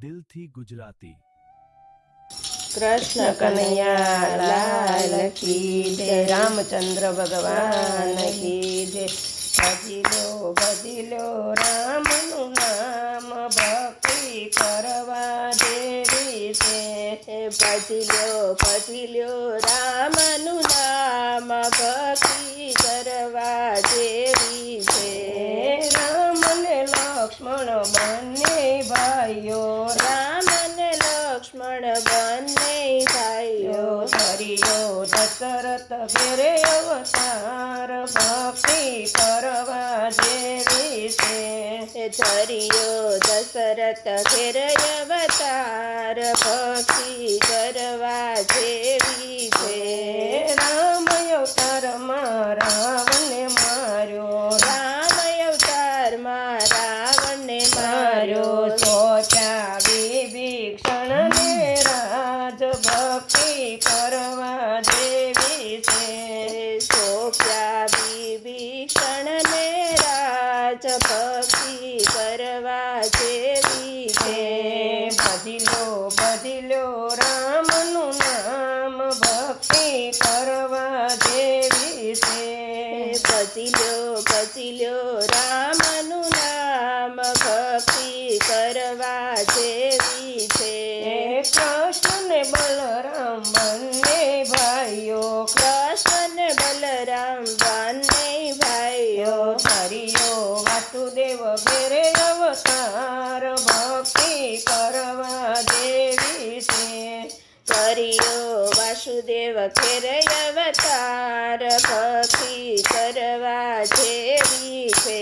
દિલથી ગુજરાતી। કૃષ્ણ કનૈયા લાલ કી જય, રામચંદ્ર ભગવાન કી જય। ભજી લો રામનું નામ, ભક્તિ કરવા જેવી છે। ભજી લો રામનું નામ, ભક્તિ કરવા જેવી છે। રામ ને લક્ષ્મણ બંને ભાઈઓ, રામ ને લક્ષ્મણ બંને ભાઈઓ, ધર્યો દશરથ ઘેરે અવતાર, ભક્તિ કરવા જેવી છે। ધર્યો દશરથ ઘેરે અવતાર, ભક્તિ કરવા જેવી છે। રામ અવતારમાં રાવણને માર્યો, રામ અવતારમાં રાવણને માર્યો। સોચ્યા વિભીષણને રાજ, ભક્તિ કરવા જેવી છે। સોપ્યા વિભીષણને રાજ, ભક્તિ કરવા જેવી છે। ભજી લો રામનું નામ, ભક્તિ કરવા જેવી છે। ભજી લો રામનું નામ, ભક્તિ કરવા જેવી છે। કૃષ્ણ ને બલરામ બંને ભાઈઓ, કૃષ્ણ ને બલરામ બંને ભાઈઓ, ધર્યો વાસુદેવ ઘેરે અવતાર, ભક્તિ કરવા જેવી છે। ધર્યો વાસુદેવ ઘેરે અવતાર, ભક્તિ કરવા જેવી છે।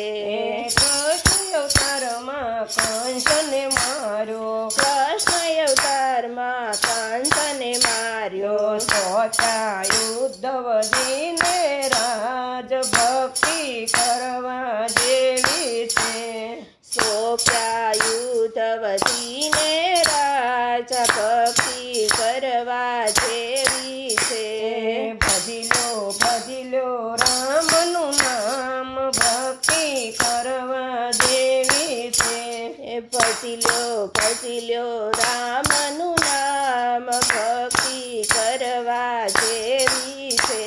કૃષ્ણ અવતારમાં કંસને માર્યો, કૃષ્ણ અવતારમાં કંસને માર્યો। સોચ્યા ઉદ્ધવજીને રાજ, ભક્તિ કરવા જેવી છે। સોપ્યા ઉદ્ધવજીને રાજ, ભક્તિ કરવા જેવી છે। ભજી લો રામનું નામ, ભક્તિ કરવા જેવી છે। ભજી લો રામનું નામ, ભક્તિ કરવા જેવી છે।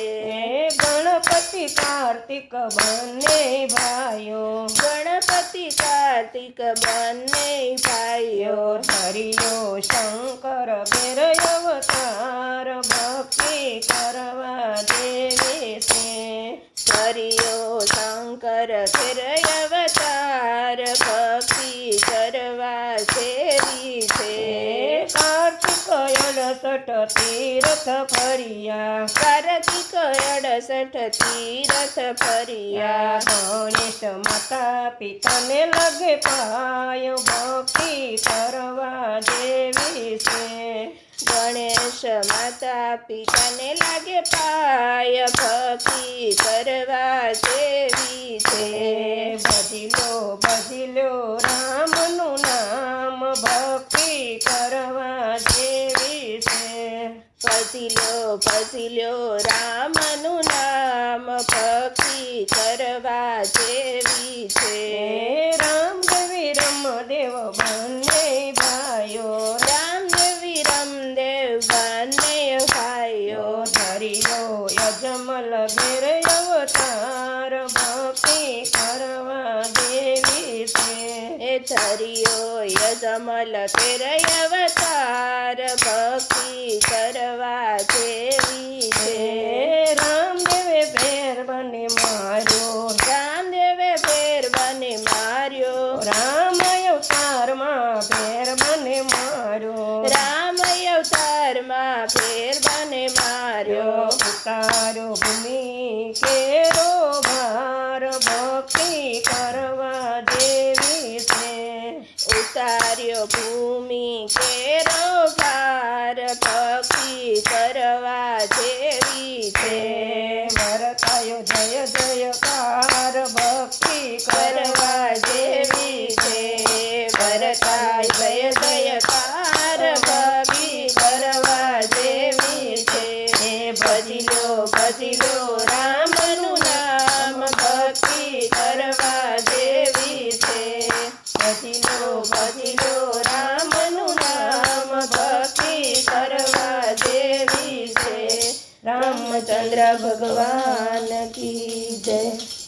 ગણપતિ કાર્તિક બંને ભાઈઓ, ગણપતિ કાર્તિક બંને ભાઈઓ, ધર્યો શંકર ઘેરે અવતાર, ભક્તિ કરવા જેવી છે। ધર્યો શંકર ઘેરે અવતાર, ભક્તિ કરવા જેવી છે। કાર્તિક 68 તીર્થ ફર્યા, કાર્તિક 68 તીર્થ ફર્યા। ગણેશ માતા પિતાને લગે પાયો, ભક્તિ કરવા જેવી છે। ગણેશ માતા પિતાને લાગે પાય, ભક્તિ કરવા જેવી છે। ભજી લો રામનું નામ, ભક્તિ કરવા જેવી છે। ભજી લો રામનું નામ, ભક્તિ કરવા જેવી છે। રામદેવી રમદેવ બંને ભાઈઓ, રામદેવી રમદેવ બંને ભાઈઓ, ધર્યો યજમલ ઘેરે અવતાર, ભક્તિ કરવા જેવી છે। ધર્યો યજમલ ઘેરે અવતાર, ભક્તિ કરવા જેવી છે। રામદેવે ભેર બને માર્યો, રામદેવે ભેર બને માર્યો। રામ અવતારમાં ભેર બને માર્યો, રામ અવતારમાં ભેર બને માર્યો। ઉતાર્યો ભૂમિ કેરો ભાર, ભક્તિ કરવા જેવી છે। ઉતાર્યો ભૂમિ કેરો ભાર, ભક્તિ કરવા જેવી છે। ભરતાયો જય જયકાર, ભક્તિ કરવા જેવી છે। ભરતાય જય જયકાર, ભક્તિ કરવા જેવી છે। ભજી લો રામનું નામ, ભક્તિ કરવા જેવી છે। ભજી લો રામનું રામચંદ્ર ભગવાન કી જય।